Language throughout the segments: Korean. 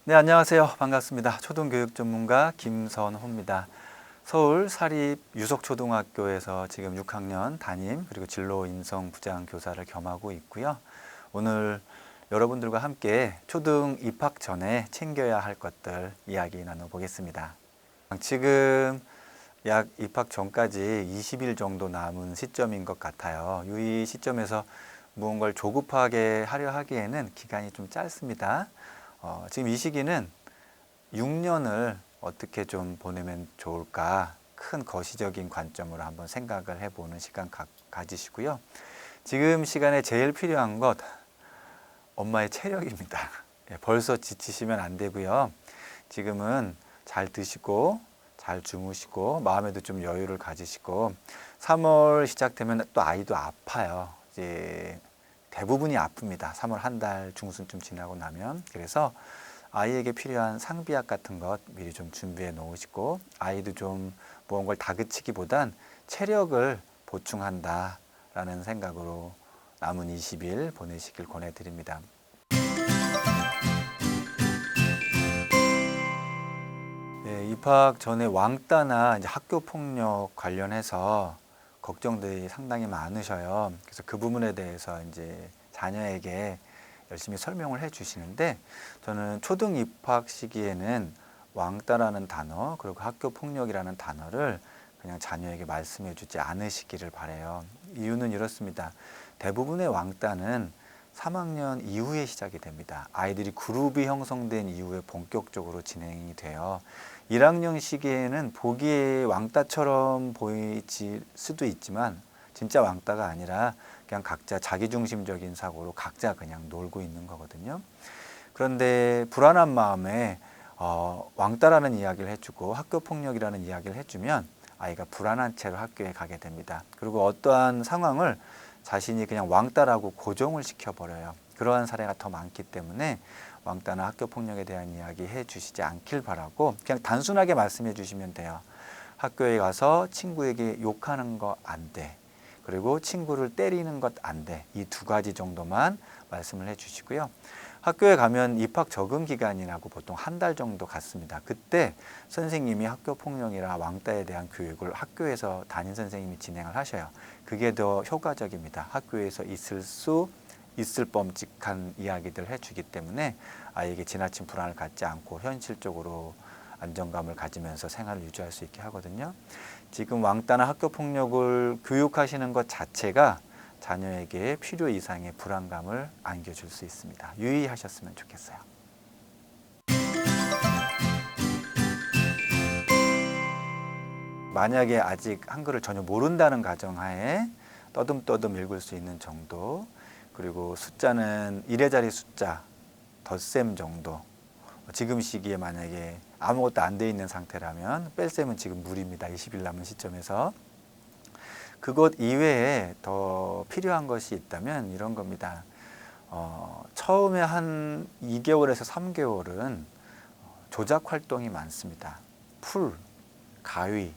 네, 안녕하세요. 반갑습니다. 초등교육 전문가 김선호입니다. 서울 사립 유석초등학교에서 지금 6학년 담임 그리고 진로 인성 부장 교사를 겸하고 있고요. 오늘 여러분들과 함께 초등 입학 전에 챙겨야 할 것들 이야기 나눠보겠습니다. 지금 약 입학 전까지 20일 정도 남은 시점인 것 같아요. 이 시점에서 무언가를 조급하게 하려 하기에는 기간이 좀 짧습니다. 지금 이 시기는 6년을 어떻게 좀 보내면 좋을까 큰 거시적인 관점으로 한번 생각을 해보는 시간 가지시고요. 지금 시간에 제일 필요한 것 엄마의 체력입니다. 벌써 지치시면 안 되고요. 지금은 잘 드시고 잘 주무시고 마음에도 좀 여유를 가지시고 3월 시작되면 또 아이도 아파요. 이제 대부분이 아픕니다. 3월 한 달 중순쯤 지나고 나면. 그래서 아이에게 필요한 상비약 같은 것 미리 좀 준비해 놓으시고 아이도 좀 무언가를 다그치기보단 체력을 보충한다라는 생각으로 남은 20일 보내시길 권해드립니다. 네, 입학 전에 왕따나 이제 학교 폭력 관련해서 걱정들이 상당히 많으셔요. 그래서 그 부분에 대해서 이제 자녀에게 열심히 설명을 해 주시는데 저는 초등 입학 시기에는 왕따라는 단어 그리고 학교 폭력이라는 단어를 그냥 자녀에게 말씀해 주지 않으시기를 바라요. 이유는 이렇습니다. 대부분의 왕따는 3학년 이후에 시작이 됩니다. 아이들이 그룹이 형성된 이후에 본격적으로 진행이 돼요. 1학년 시기에는 보기에 왕따처럼 보일 수도 있지만 진짜 왕따가 아니라 그냥 각자 자기중심적인 사고로 각자 그냥 놀고 있는 거거든요. 그런데 불안한 마음에 왕따라는 이야기를 해주고 학교폭력이라는 이야기를 해주면 아이가 불안한 채로 학교에 가게 됩니다. 그리고 어떠한 상황을 자신이 그냥 왕따라고 고정을 시켜버려요. 그러한 사례가 더 많기 때문에 왕따나 학교폭력에 대한 이야기 해주시지 않길 바라고 그냥 단순하게 말씀해 주시면 돼요. 학교에 가서 친구에게 욕하는 거 안 돼. 그리고 친구를 때리는 것 안 돼. 이 두 가지 정도만 말씀을 해 주시고요. 학교에 가면 입학 적응 기간이라고 보통 한 달 정도 갔습니다. 그때 선생님이 학교 폭력이나 왕따에 대한 교육을 학교에서 담임 선생님이 진행을 하셔요. 그게 더 효과적입니다. 학교에서 있을 범직한 이야기들 해주기 때문에 아이에게 지나친 불안을 갖지 않고 현실적으로 안정감을 가지면서 생활을 유지할 수 있게 하거든요. 지금 왕따나 학교폭력을 교육하시는 것 자체가 자녀에게 필요 이상의 불안감을 안겨줄 수 있습니다. 유의하셨으면 좋겠어요. 만약에 아직 한글을 전혀 모른다는 가정하에 떠듬떠듬 읽을 수 있는 정도, 그리고 숫자는 1의 자리 숫자, 덧셈 정도. 지금 시기에 만약에 아무것도 안 돼 있는 상태라면 뺄셈은 지금 무리입니다. 20일 남은 시점에서. 그것 이외에 더 필요한 것이 있다면 이런 겁니다. 처음에 한 2개월에서 3개월은 조작 활동이 많습니다. 풀, 가위,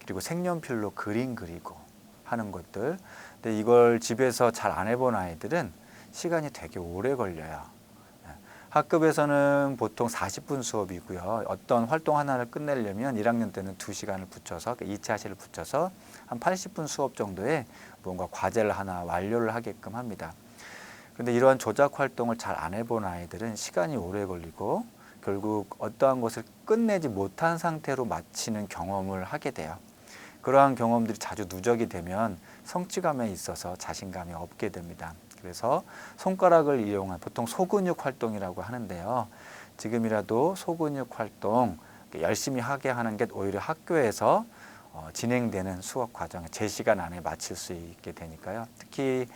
그리고 색연필로 그림 그리고 하는 것들. 근데 이걸 집에서 잘 안 해본 아이들은 시간이 되게 오래 걸려요. 학급에서는 보통 40분 수업이고요. 어떤 활동 하나를 끝내려면 1학년 때는 2시간을 붙여서 2차시를 붙여서 한 80분 수업 정도에 뭔가 과제를 하나 완료를 하게끔 합니다. 그런데 이러한 조작 활동을 잘 안 해본 아이들은 시간이 오래 걸리고 결국 어떠한 것을 끝내지 못한 상태로 마치는 경험을 하게 돼요. 그러한 경험들이 자주 누적이 되면 성취감에 있어서 자신감이 없게 됩니다. 그래서 손가락을 이용한 보통 소근육 활동이라고 하는데요. 지금이라도 소근육 활동 열심히 하게 하는 게 오히려 학교에서 진행되는 수업 과정을 제 시간 안에 마칠 수 있게 되니까요. 특히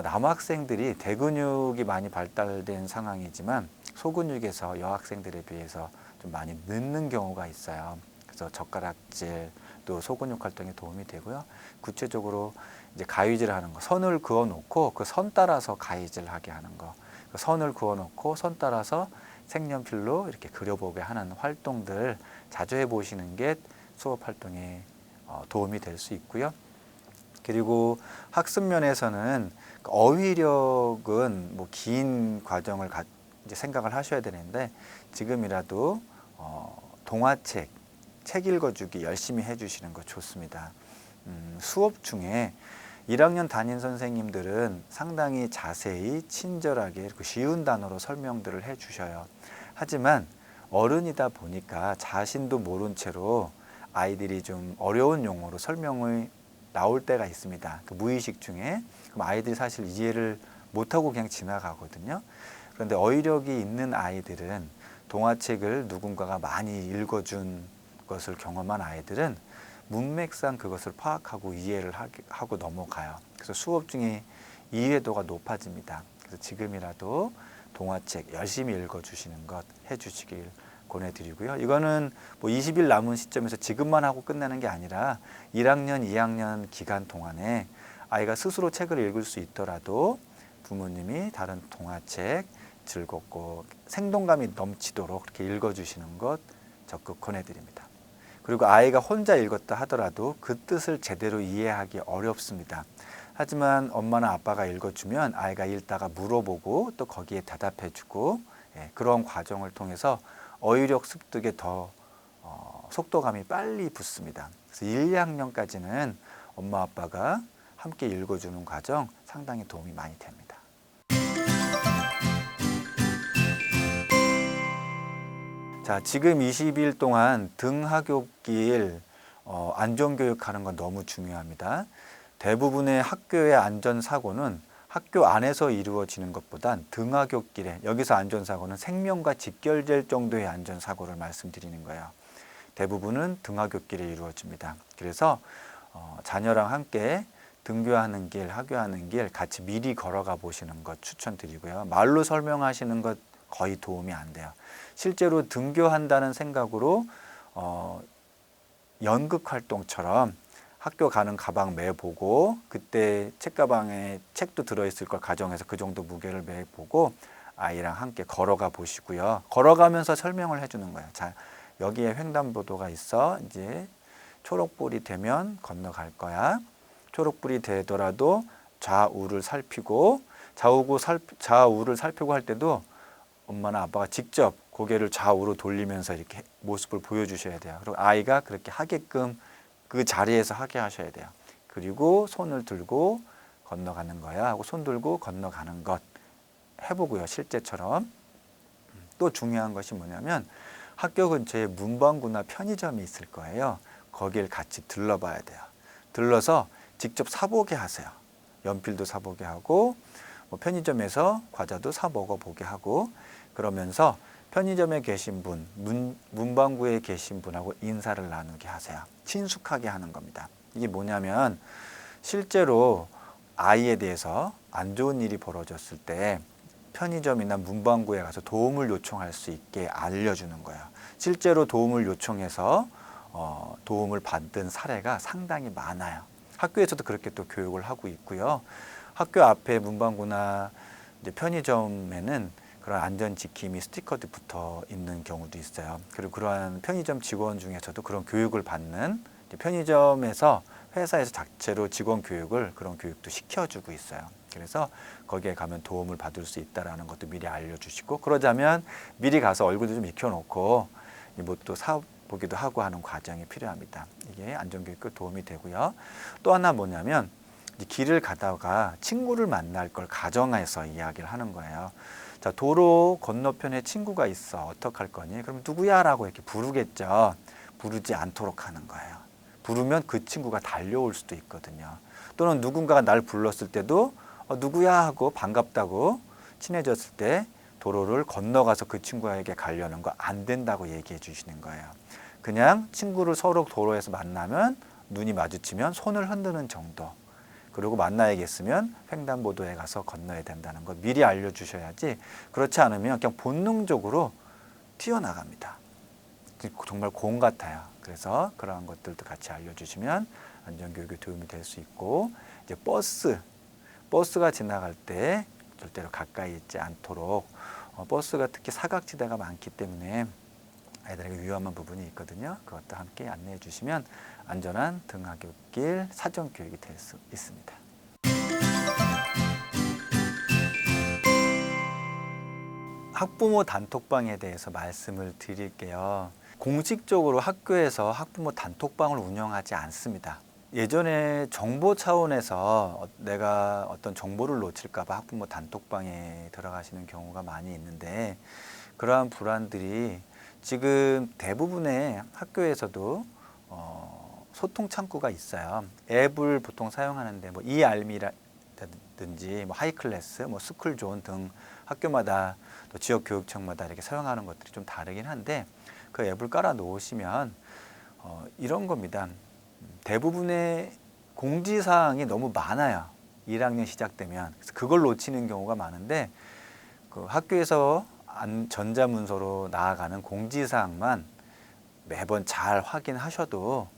남학생들이 대근육이 많이 발달된 상황이지만 소근육에서 여학생들에 비해서 좀 많이 늦는 경우가 있어요. 그래서 젓가락질 또 소근육 활동에 도움이 되고요. 구체적으로 이제 가위질 하는 거, 선을 그어 놓고 그 선 따라서 가위질 하게 하는 거, 그 선을 그어 놓고 선 따라서 색연필로 이렇게 그려보게 하는 활동들 자주 해보시는 게 수업 활동에 도움이 될 수 있고요. 그리고 학습 면에서는 어휘력은 뭐 긴 과정을 이제 생각을 하셔야 되는데 지금이라도 동화책, 책 읽어주기 열심히 해주시는 거 좋습니다. 수업 중에 1학년 담임 선생님들은 상당히 자세히 친절하게 쉬운 단어로 설명들을 해주셔요. 하지만 어른이다 보니까 자신도 모른 채로 아이들이 좀 어려운 용어로 설명이 나올 때가 있습니다. 그 무의식 중에. 그럼 아이들이 사실 이해를 못하고 그냥 지나가거든요. 그런데 어휘력이 있는 아이들은 동화책을 누군가가 많이 읽어준 것을 경험한 아이들은 문맥상 그것을 파악하고 이해를 하고 넘어가요. 그래서 수업 중에 이해도가 높아집니다. 그래서 지금이라도 동화책 열심히 읽어주시는 것 해주시길 권해드리고요. 이거는 뭐 20일 남은 시점에서 지금만 하고 끝나는 게 아니라 1학년, 2학년 기간 동안에 아이가 스스로 책을 읽을 수 있더라도 부모님이 다른 동화책 즐겁고 생동감이 넘치도록 그렇게 읽어주시는 것 적극 권해드립니다. 그리고 아이가 혼자 읽었다 하더라도 그 뜻을 제대로 이해하기 어렵습니다. 하지만 엄마나 아빠가 읽어주면 아이가 읽다가 물어보고 또 거기에 대답해주고 그런 과정을 통해서 어휘력 습득에 더 속도감이 빨리 붙습니다. 그래서 1, 2학년까지는 엄마 아빠가 함께 읽어주는 과정 상당히 도움이 많이 됩니다. 자, 지금 20일 동안 등하굣길 안전교육하는 건 너무 중요합니다. 대부분의 학교의 안전사고는 학교 안에서 이루어지는 것보단 등하굣길에, 여기서 안전사고는 생명과 직결될 정도의 안전사고를 말씀드리는 거예요. 대부분은 등하굣길에 이루어집니다. 그래서 자녀랑 함께 등교하는 길, 하교하는 길 같이 미리 걸어가 보시는 것 추천드리고요. 말로 설명하시는 것 거의 도움이 안 돼요. 실제로 등교한다는 생각으로 연극 활동처럼 학교 가는 가방 매보고 그때 책가방에 책도 들어있을 걸 가정해서 그 정도 무게를 매보고 아이랑 함께 걸어가 보시고요. 걸어가면서 설명을 해주는 거예요. 자, 여기에 횡단보도가 있어. 이제 초록불이 되면 건너갈 거야. 초록불이 되더라도 좌우를 살피고 좌우를 살피고 할 때도 엄마나 아빠가 직접 고개를 좌우로 돌리면서 이렇게 모습을 보여주셔야 돼요. 그리고 아이가 그렇게 하게끔 그 자리에서 하게 하셔야 돼요. 그리고 손을 들고 건너가는 거야 하고 손 들고 건너가는 것 해보고요. 실제처럼. 또 중요한 것이 뭐냐면 학교 근처에 문방구나 편의점이 있을 거예요. 거길 같이 들러봐야 돼요. 들러서 직접 사보게 하세요. 연필도 사보게 하고 뭐 편의점에서 과자도 사 먹어보게 하고 그러면서 편의점에 계신 분, 문방구에 계신 분하고 인사를 나누게 하세요. 친숙하게 하는 겁니다. 이게 뭐냐면 실제로 아이에 대해서 안 좋은 일이 벌어졌을 때 편의점이나 문방구에 가서 도움을 요청할 수 있게 알려주는 거예요. 실제로 도움을 요청해서 도움을 받은 사례가 상당히 많아요. 학교에서도 그렇게 또 교육을 하고 있고요. 학교 앞에 문방구나 이제 편의점에는 그런 안전지킴이 스티커도 붙어 있는 경우도 있어요. 그리고 그러한 편의점 직원 중에서도 그런 교육을 받는 편의점에서 회사에서 자체로 직원 교육을 그런 교육도 시켜주고 있어요. 그래서 거기에 가면 도움을 받을 수 있다는 것도 미리 알려주시고 그러자면 미리 가서 얼굴도 좀 익혀놓고 뭐 또 사보기도 하고 하는 과정이 필요합니다. 이게 안전교육에 도움이 되고요. 또 하나 뭐냐면 길을 가다가 친구를 만날 걸 가정해서 이야기를 하는 거예요. 자, 도로 건너편에 친구가 있어. 어떡할 거니? 그럼 누구야? 라고 이렇게 부르겠죠. 부르지 않도록 하는 거예요. 부르면 그 친구가 달려올 수도 있거든요. 또는 누군가가 날 불렀을 때도 누구야? 하고 반갑다고 친해졌을 때 도로를 건너가서 그 친구에게 가려는 거 안 된다고 얘기해 주시는 거예요. 그냥 친구를 서로 도로에서 만나면 눈이 마주치면 손을 흔드는 정도. 그리고 만나야겠으면 횡단보도에 가서 건너야 된다는 것 미리 알려주셔야지 그렇지 않으면 그냥 본능적으로 튀어나갑니다. 정말 공 같아요. 그래서 그러한 것들도 같이 알려주시면 안전교육에 도움이 될 수 있고 이제 버스가 지나갈 때 절대로 가까이 있지 않도록 버스가 특히 사각지대가 많기 때문에 아이들에게 위험한 부분이 있거든요. 그것도 함께 안내해 주시면 안전한 등하굣길 사전교육이 될 수 있습니다. 학부모 단톡방에 대해서 말씀을 드릴게요. 공식적으로 학교에서 학부모 단톡방을 운영하지 않습니다. 예전에 정보 차원에서 내가 어떤 정보를 놓칠까 봐 학부모 단톡방에 들어가시는 경우가 많이 있는데, 그러한 불안들이 지금 대부분의 학교에서도 소통 창구가 있어요. 앱을 보통 사용하는데 뭐 이알미라든지 뭐 하이클래스, 뭐 스쿨존 등 학교마다 또 지역 교육청마다 이렇게 사용하는 것들이 좀 다르긴 한데, 그 앱을 깔아 놓으시면 이런 겁니다. 대부분의 공지사항이 너무 많아요. 1학년 시작되면. 그래서 그걸 놓치는 경우가 많은데, 그 학교에서 전자문서로 나아가는 공지사항만 매번 잘 확인하셔도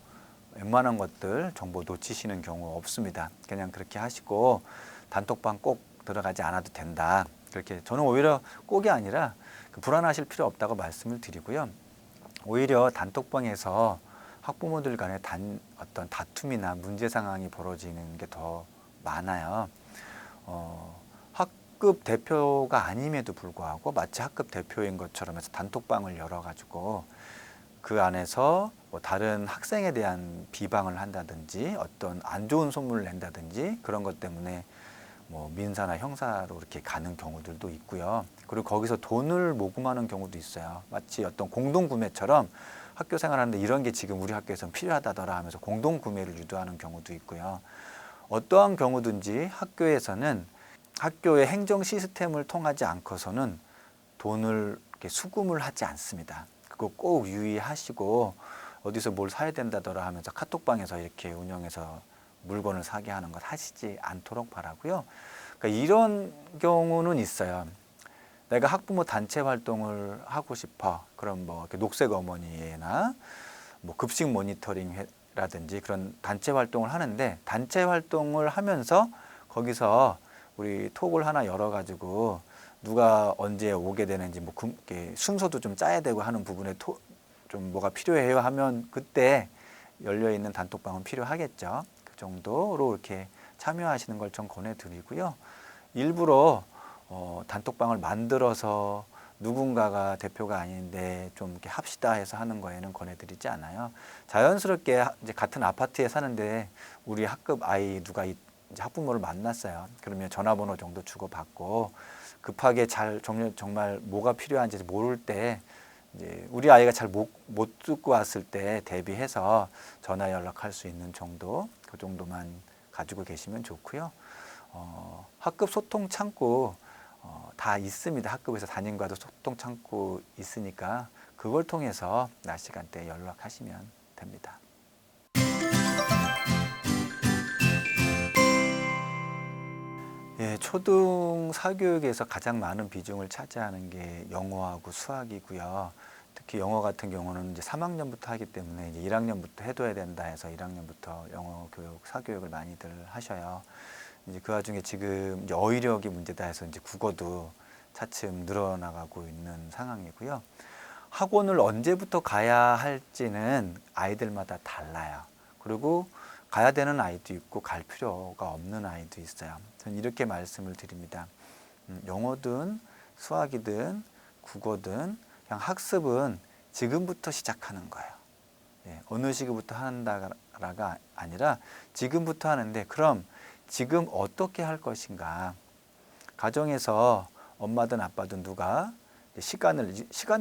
웬만한 것들 정보 놓치시는 경우 없습니다. 그냥 그렇게 하시고 단톡방 꼭 들어가지 않아도 된다. 그렇게 저는 오히려 꼭이 아니라 불안하실 필요 없다고 말씀을 드리고요. 오히려 단톡방에서 학부모들 간에 어떤 다툼이나 문제 상황이 벌어지는 게 더 많아요. 학급 대표가 아님에도 불구하고 마치 학급 대표인 것처럼 해서 단톡방을 열어가지고 그 안에서 뭐 다른 학생에 대한 비방을 한다든지 어떤 안 좋은 소문을 낸다든지 그런 것 때문에 뭐 민사나 형사로 이렇게 가는 경우들도 있고요. 그리고 거기서 돈을 모금하는 경우도 있어요. 마치 어떤 공동구매처럼 학교 생활하는데 이런 게 지금 우리 학교에서는 필요하다더라 하면서 공동구매를 유도하는 경우도 있고요. 어떠한 경우든지 학교에서는 학교의 행정 시스템을 통하지 않고서는 돈을 이렇게 수금을 하지 않습니다. 그거 꼭 유의하시고, 어디서 뭘 사야 된다더라 하면서 카톡방에서 이렇게 운영해서 물건을 사게 하는 것 하시지 않도록 바라고요. 그러니까 이런 경우는 있어요. 내가 학부모 단체 활동을 하고 싶어. 그럼 뭐 녹색 어머니나 뭐 급식 모니터링이라든지 그런 단체 활동을 하는데, 단체 활동을 하면서 거기서 우리 톡을 하나 열어가지고 누가 언제 오게 되는지 뭐 순서도 좀 짜야 되고 하는 부분에 좀 뭐가 필요해요 하면 그때 열려 있는 단톡방은 필요하겠죠. 그 정도로 이렇게 참여하시는 걸 좀 권해드리고요. 일부러 단톡방을 만들어서 누군가가 대표가 아닌데 좀 이렇게 합시다 해서 하는 거에는 권해드리지 않아요. 자연스럽게 이제 같은 아파트에 사는데 우리 학급 아이 누가 이제 학부모를 만났어요. 그러면 전화번호 정도 주고받고 급하게 정말 뭐가 필요한지 모를 때 이제 우리 아이가 잘 못 듣고 왔을 때 대비해서 전화 연락할 수 있는 정도, 그 정도만 가지고 계시면 좋고요. 학급 소통 창구 다 있습니다. 학급에서 담임과도 소통 창구 있으니까 그걸 통해서 낮 시간대에 연락하시면 됩니다. 예, 초등 사교육에서 가장 많은 비중을 차지하는 게 영어하고 수학이고요. 특히 영어 같은 경우는 이제 3학년부터 하기 때문에 이제 1학년부터 해둬야 된다 해서 1학년부터 영어 교육, 사교육을 많이들 하셔요. 이제 그 와중에 지금 이제 어휘력이 문제다 해서 이제 국어도 차츰 늘어나가고 있는 상황이고요. 학원을 언제부터 가야 할지는 아이들마다 달라요. 그리고 가야 되는 아이도 있고 갈 필요가 없는 아이도 있어요. 저는 이렇게 말씀을 드립니다. 영어든 수학이든 국어든 그냥 학습은 지금부터 시작하는 거예요. 예, 어느 시기부터 한다가 아니라 지금부터 하는데, 그럼 지금 어떻게 할 것인가. 가정에서 엄마든 아빠든 누가 시간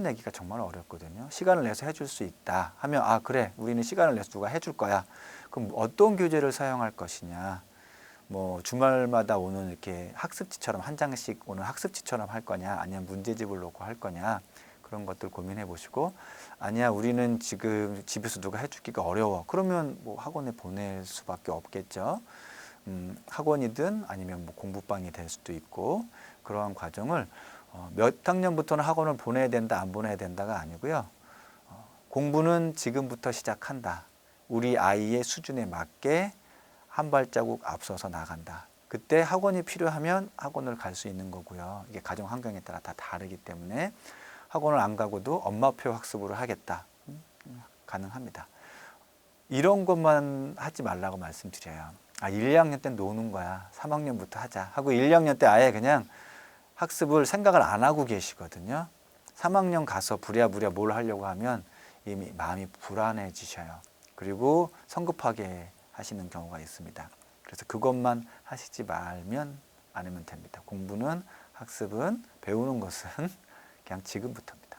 내기가 정말 어렵거든요. 시간을 내서 해줄 수 있다 하면, 아 그래, 우리는 시간을 내서 누가 해줄 거야. 그럼 어떤 교재를 사용할 것이냐, 뭐 주말마다 오는 이렇게 학습지처럼 한 장씩 오는 학습지처럼 할 거냐, 아니면 문제집을 놓고 할 거냐, 그런 것들 고민해 보시고, 아니야 우리는 지금 집에서 누가 해주기가 어려워, 그러면 뭐 학원에 보낼 수밖에 없겠죠. 학원이든 아니면 뭐 공부방이 될 수도 있고, 그러한 과정을 몇 학년부터는 학원을 보내야 된다 안 보내야 된다가 아니고요. 공부는 지금부터 시작한다. 우리 아이의 수준에 맞게 한 발자국 앞서서 나간다. 그때 학원이 필요하면 학원을 갈 수 있는 거고요. 이게 가정 환경에 따라 다 다르기 때문에 학원을 안 가고도 엄마표 학습으로 하겠다. 가능합니다. 이런 것만 하지 말라고 말씀드려요. 1, 2학년 때 노는 거야. 3학년부터 하자 하고 1, 2학년 때 아예 그냥 학습을 생각을 안 하고 계시거든요. 3학년 가서 부랴부랴 뭘 하려고 하면 이미 마음이 불안해지셔요. 그리고 성급하게 하시는 경우가 있습니다. 그래서 그것만 하시지 말면 않으면 됩니다. 공부는, 학습은, 배우는 것은 그냥 지금부터입니다.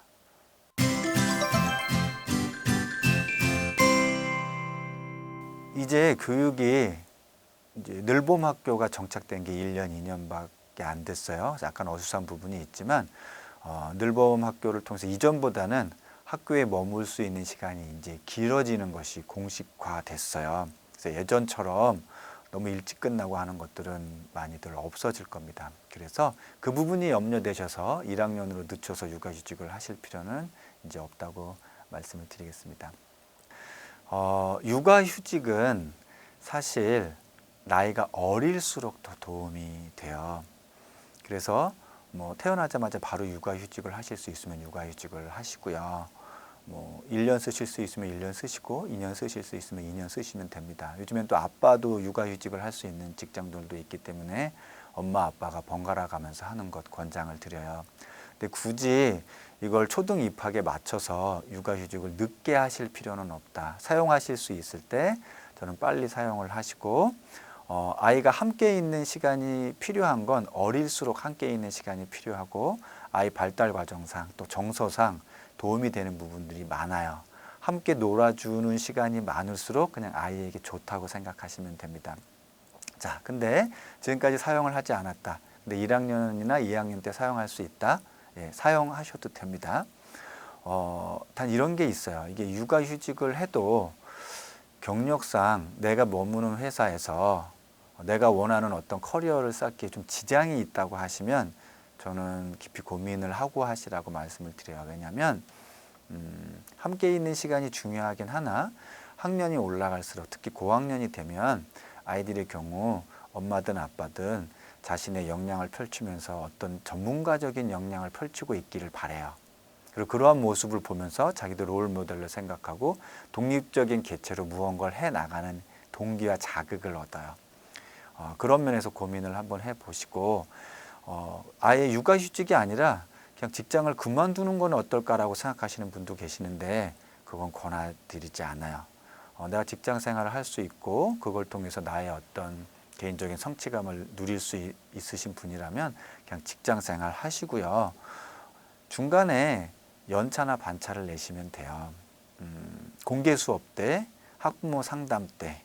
이제 교육이 이제 늘봄학교가 정착된 게 1년, 2년밖에 안 됐어요. 약간 어수선한 부분이 있지만 늘봄학교를 통해서 이전보다는 학교에 머물 수 있는 시간이 이제 길어지는 것이 공식화됐어요. 그래서 예전처럼 너무 일찍 끝나고 하는 것들은 많이들 없어질 겁니다. 그래서 그 부분이 염려되셔서 1학년으로 늦춰서 육아휴직을 하실 필요는 이제 없다고 말씀을 드리겠습니다. 육아휴직은 사실 나이가 어릴수록 더 도움이 돼요. 그래서 뭐 태어나자마자 바로 육아휴직을 하실 수 있으면 육아휴직을 하시고요. 뭐 1년 쓰실 수 있으면 1년 쓰시고 2년 쓰실 수 있으면 2년 쓰시면 됩니다. 요즘엔 또 아빠도 육아휴직을 할 수 있는 직장들도 있기 때문에 엄마 아빠가 번갈아 가면서 하는 것 권장을 드려요. 근데 굳이 이걸 초등 입학에 맞춰서 육아휴직을 늦게 하실 필요는 없다. 사용하실 수 있을 때 저는 빨리 사용을 하시고 아이가 함께 있는 시간이 필요한 건 어릴수록 함께 있는 시간이 필요하고 아이 발달 과정상 또 정서상 도움이 되는 부분들이 많아요. 함께 놀아주는 시간이 많을수록 그냥 아이에게 좋다고 생각하시면 됩니다. 자, 근데 지금까지 사용을 하지 않았다. 근데 1학년이나 2학년 때 사용할 수 있다. 예, 사용하셔도 됩니다. 단 이런 게 있어요. 이게 육아휴직을 해도 경력상 내가 머무는 회사에서 내가 원하는 어떤 커리어를 쌓기에 좀 지장이 있다고 하시면 저는 깊이 고민을 하고 하시라고 말씀을 드려요. 왜냐하면 함께 있는 시간이 중요하긴 하나 학년이 올라갈수록 특히 고학년이 되면 아이들의 경우 엄마든 아빠든 자신의 역량을 펼치면서 어떤 전문가적인 역량을 펼치고 있기를 바라요. 그리고 그러한 모습을 보면서 자기도 롤 모델로 생각하고 독립적인 개체로 무언가를 해나가는 동기와 자극을 얻어요. 그런 면에서 고민을 한번 해보시고 아예 육아휴직이 아니라 그냥 직장을 그만두는 건 어떨까라고 생각하시는 분도 계시는데 그건 권해드리지 않아요. 내가 직장 생활을 할 수 있고 그걸 통해서 나의 어떤 개인적인 성취감을 누릴 수 있으신 분이라면 그냥 직장 생활 하시고요. 중간에 연차나 반차를 내시면 돼요. 공개 수업 때, 학부모 상담 때,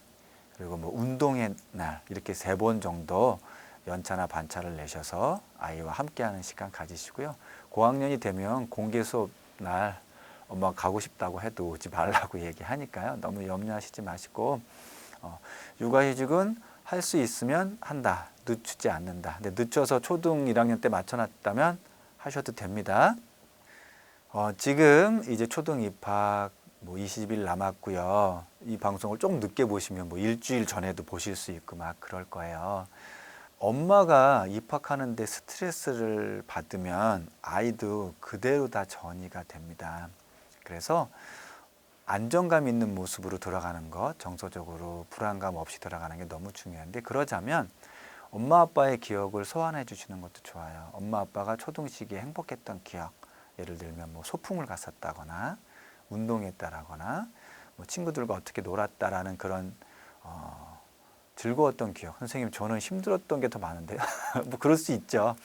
그리고 뭐 운동의 날 이렇게 3번 정도 연차나 반차를 내셔서 아이와 함께하는 시간 가지시고요. 고학년이 되면 공개 수업 날 엄마가 가고 싶다고 해도 오지 말라고 얘기하니까요. 너무 염려하시지 마시고 육아휴직은 할 수 있으면 한다. 늦추지 않는다. 근데 늦춰서 초등 1학년 때 맞춰놨다면 하셔도 됩니다. 지금 이제 초등 입학 뭐 20일 남았고요. 이 방송을 조금 늦게 보시면 뭐 일주일 전에도 보실 수 있고 막 그럴 거예요. 엄마가 입학하는데 스트레스를 받으면 아이도 그대로 다 전이가 됩니다. 그래서 안정감 있는 모습으로 돌아가는 것, 정서적으로 불안감 없이 돌아가는 게 너무 중요한데 그러자면 엄마 아빠의 기억을 소환해 주시는 것도 좋아요. 엄마 아빠가 초등 시기에 행복했던 기억, 예를 들면 뭐 소풍을 갔었다거나 운동했다라거나 뭐 친구들과 어떻게 놀았다라는 그런 즐거웠던 기억. 선생님 저는 힘들었던 게 더 많은데요. 뭐 그럴 수 있죠.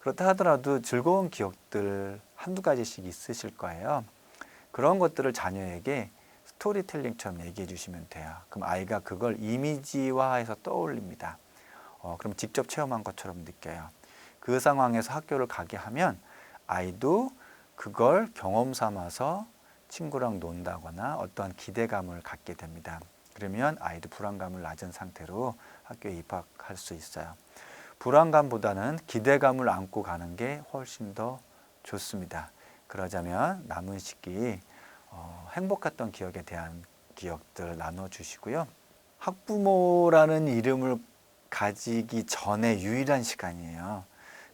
그렇다 하더라도 즐거운 기억들 한두 가지씩 있으실 거예요. 그런 것들을 자녀에게 스토리텔링처럼 얘기해 주시면 돼요. 그럼 아이가 그걸 이미지화해서 떠올립니다. 그럼 직접 체험한 것처럼 느껴요. 그 상황에서 학교를 가게 하면 아이도 그걸 경험 삼아서 친구랑 논다거나 어떠한 기대감을 갖게 됩니다. 그러면 아이도 불안감을 낮은 상태로 학교에 입학할 수 있어요. 불안감보다는 기대감을 안고 가는 게 훨씬 더 좋습니다. 그러자면 남은 시기 행복했던 기억에 대한 기억들 나눠주시고요. 학부모라는 이름을 가지기 전에 유일한 시간이에요.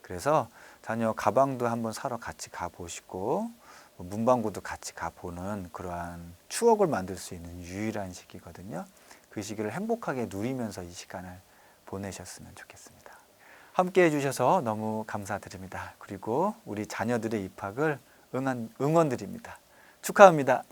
그래서 자녀 가방도 한번 사러 같이 가보시고 문방구도 같이 가보는 그러한 추억을 만들 수 있는 유일한 시기거든요. 그 시기를 행복하게 누리면서 이 시간을 보내셨으면 좋겠습니다. 함께 해주셔서 너무 감사드립니다. 그리고 우리 자녀들의 입학을 응원드립니다. 축하합니다.